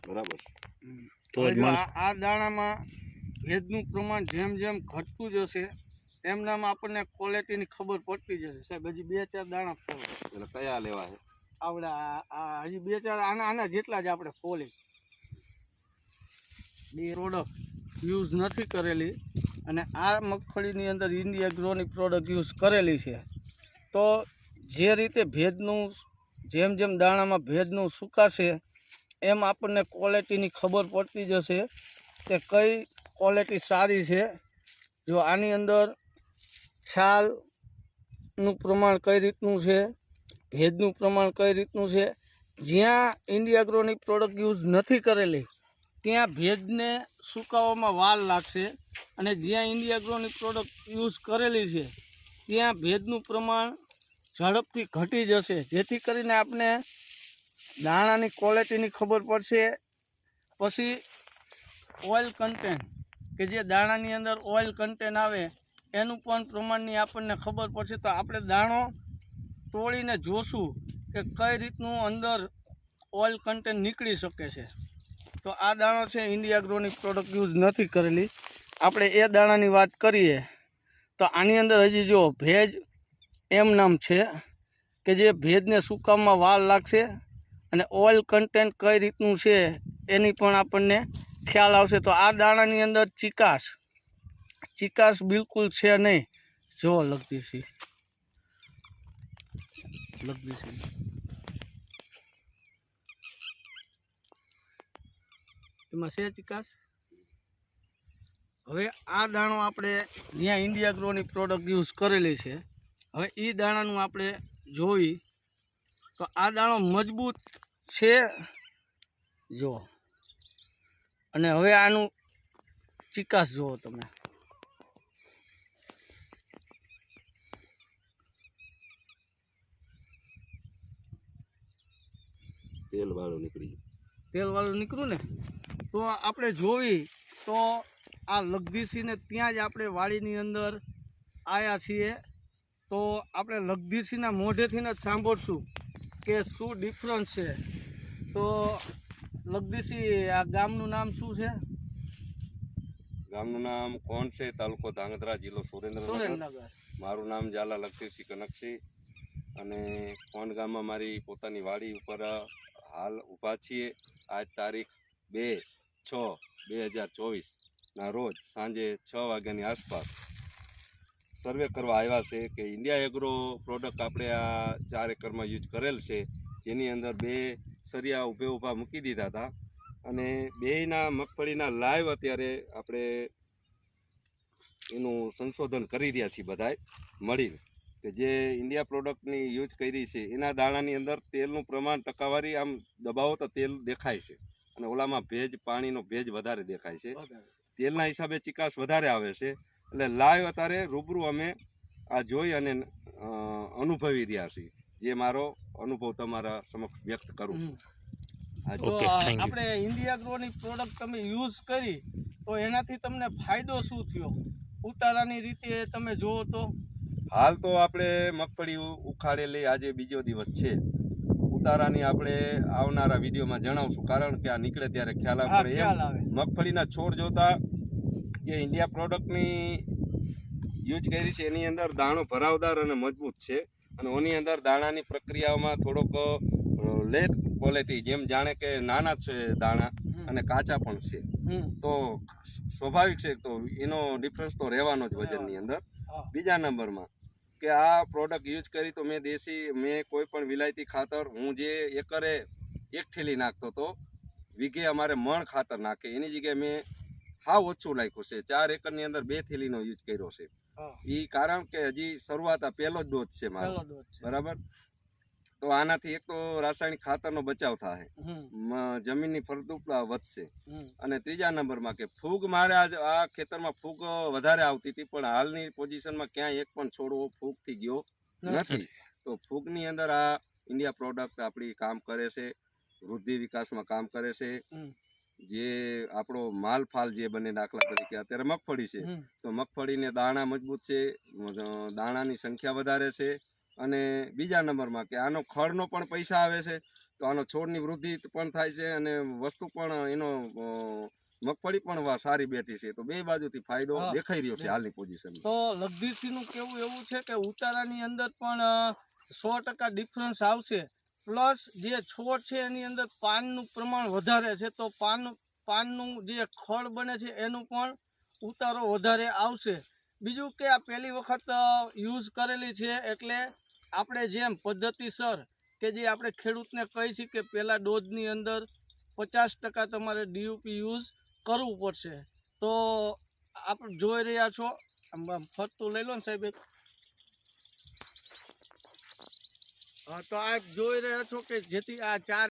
બરાબર. તો આ દાણામાં ભેજનું પ્રમાણ જેમ જેમ ઘટતું જશે એમનામાં આપણને ક્વોલિટીની ખબર પડતી જશે. સાહેબ હજી 2-4 દાણા ફોલો એટલે કયા લેવા છે આપણે આ હજી 2-4 આના જેટલા જ આપણે ફોલી બે પ્રોડક્ટ યુઝ નથી કરેલી અને આ મગફળીની અંદર ઇન્ડિયા એગ્રોની પ્રોડક્ટ યુઝ કરેલી છે. તો જે રીતે ભેજનું જેમ જેમ દાણામાં ભેજનું સુકાશે એમ આપણને ક્વોલિટીની ખબર પડતી જશે કે કઈ ક્વોલિટી સારી છે. જો આની અંદર છાલનું પ્રમાણ કઈ રીતનું છે, ભેજનું પ્રમાણ કઈ રીતનું છે, જ્યાં ઇન્ડિયા એગ્રોની પ્રોડક્ટ યુઝ નથી કરેલી ત્યાં ભેજને સુકાવામાં વાર લાગશે અને જ્યાં ઇન્ડિયા એગ્રોની પ્રોડક્ટ યુઝ કરેલી છે ત્યાં ભેજનું પ્રમાણ ઝડપથી ઘટી જશે, જેથી કરીને આપણે દાણાની ક્વોલિટીની ખબર પડશે. પછી ઓઇલ કન્ટેન્ટ કે જે દાણાની અંદર ઓઇલ કન્ટેન્ટ આવે એનું પણ પ્રમાણની આપણને ખબર પડશે. તો આપણે દાણો તોડીને જોશું કે કઈ રીતનું અંદર ઓઇલ કન્ટેન્ટ નીકળી શકે છે. તો આ દાણો છે ઇન્ડિયા એગ્રોની પ્રોડક્ટ યુઝ નથી કરેલી. આપણે એ દાણાની વાત કરીએ તો આની અંદર હજી જો ભેજ એમ નામ છે કે જે ભેજને સુકાવવામાં વાર લાગશે અને ઓઇલ કન્ટેન્ટ કઈ રીતનું છે એની પણ આપણને ખ્યાલ આવશે. તો આ દાણાની અંદર ચિકાસ બિલકુલ છે નહીં. જો લગતી છે એમાં છે ચિકાસ. હવે આ દાણો આપણે જ્યાં ઇન્ડિયા એગ્રોની પ્રોડક્ટ યુઝ કરેલી છે, હવે એ દાણાનું આપણે જોઈ તો આ દાણો મજબૂત છે જો, અને હવે આનું ચિકાસ જુઓ તમે. તેલવાળું નીકળ્યું ને. તો આપણે જોઈ તો આ લગધીસીને ત્યાં જ આપણે વાડીની અંદર આવ્યા છીએ. તો આપણે લગધીસીના મોઢેથી જ સાંભળશું કે શું ડિફરન્સ છે. તો લગધીસી આ ગામનું નામ શું છે? ગામનું નામ કોણ છે, તાલુકો ધાંગધ્રા, જિલ્લો સુરેન્દ્રનગર. મારું નામ ઝાલા લખીસિંહ કનકસિંહ અને કોણ ગામમાં મારી પોતાની વાડી ઉપર હાલ ઊભા છીએ. આજ તારીખ 2/6/2024 રોજ સાંજે 6 વાગ્યાની આસપાસ સર્વે કરવા આવ્યા છે કે ઇન્ડિયા એગ્રો પ્રોડક્ટ આપણે આ 4 એકરમાં યુઝ કરેલ છે, જેની અંદર 2 સરિયા ઊભા મૂકી દીધા હતા અને બેયના મગફળીના લાઈવ અત્યારે આપણે એનું સંશોધન કરી રહ્યા છીએ બધાય મળીને કે જે ઇન્ડિયા પ્રોડક્ટની યુઝ કરી છે એના દાણાની અંદર તેલનું પ્રમાણ ટકાવારી આમ દબાવો તો તેલ દેખાય છે અને ઓલામાં ભેજ, પાણીનો ભેજ વધારે દેખાય છે. તેલના હિસાબે ચિકાસ વધારે આવે છે. એટલે લાઈવ અત્યારે રૂબરૂ અમે આ જોઈ અને અનુભવી રહ્યા છીએ, જે મારો અનુભવ તમારા સમક્ષ વ્યક્ત કરું છું. આપણે ઇન્ડિયા એગ્રોની પ્રોડક્ટ તમે યુઝ કરી તો એનાથી તમને ફાયદો શું થયો? ઉતારાની રીતે તમે જુઓ તો હાલ તો આપણે મગફળી ઉખાડેલી આજે બીજો દિવસ છે. ઉતારાની આપણે આવનારા વિડીયોમાં જણાવશું, કારણ કે આ નીકળે ત્યારે ખ્યાલ આવે. મગફળીના છોડ જોતા જે ઇન્ડિયા પ્રોડક્ટની યુઝ કરી છે એની અંદર દાણો ભરાવદાર અને મજબૂત છે અને એની અંદર દાણાની પ્રક્રિયાઓમાં થોડોક લેટ ક્વોલિટી, જેમ જાણે કે નાના છે દાણા અને કાચા પણ છે, તો સ્વાભાવિક છે તો એનો ડિફરન્સ તો રહેવાનો જ વજનની અંદર. બીજા નંબરમાં કે આ પ્રોડક્ટ યુઝ કરી તો મેં કોઈ પણ વિલાયતી ખાતર હું જે એકરે 1 થેલી નાખતો હતો, વીઘે અમારે મણ ખાતર નાખે એની જગ્યાએ મેં હાવ ઓછું નાખ્યું છે. 4 એકરની અંદર 2 થેલીનો યુઝ કર્યો છે. એ કારણ કે હજી શરૂઆત પહેલો જ ડોઝ છે મારો, બરાબર. તો આનાથી એક તો રાસાયણિક ખાતરનો બચાવ થાય, જમીનની ફળદ્રુપતા વધશે અને ત્રીજા નંબરમાં કે ફૂગ, મારે આ ખેતરમાં ફૂગ વધારે આવતી હતી પણ હાલની પોઝિશનમાં ક્યાંય એક પણ છોડવો ફૂગથી ગયો નથી. તો ફૂગની અંદર આ ઇન્ડિયા પ્રોડક્ટ આપણી કામ કરે છે, વૃદ્ધિ વિકાસમાં કામ કરે છે. જે આપણો માલફાલ જે બને, દાખલા તરીકે અત્યારે મગફળી છે તો મગફળીને દાણા મજબૂત છે, દાણાની સંખ્યા વધારે છે અને બીજા નંબરમાં કે આનો ખડનો પણ પૈસા આવે છે તો આનો છોડની વૃદ્ધિ પણ થાય છે અને વસ્તુ પણ એનો મગફળી પણ સારી બેઠી છે. તો બે બાજુથી ફાયદો હા. દેખાઈ રહ્યો છે હાલની પોઝિશન. તો લગદીરસિંહનું કેવું એવું છે કે ઉતારાની અંદર પણ 100% ડિફરન્સ આવશે. પ્લસ જે છોડ છે એની અંદર પાનનું પ્રમાણ વધારે છે, તો પાનનું જે ખડ બને છે એનું પણ ઉતારો વધારે આવશે. બીજું કે આ પહેલી વખત યુઝ કરેલી છે એટલે આપણે જેમ પદ્ધતિસર કે જે આપણે ખેડૂતને કહી છીએ કે પહેલાં ડોઝની અંદર 50% તમારે ડીયુપી યુઝ કરવું પડશે. તો આપ જોઈ રહ્યા છો, આમ ફરતું લઈ લો ને સાહેબ એક. તો આપ જોઈ રહ્યા છો કે જેથી આ 4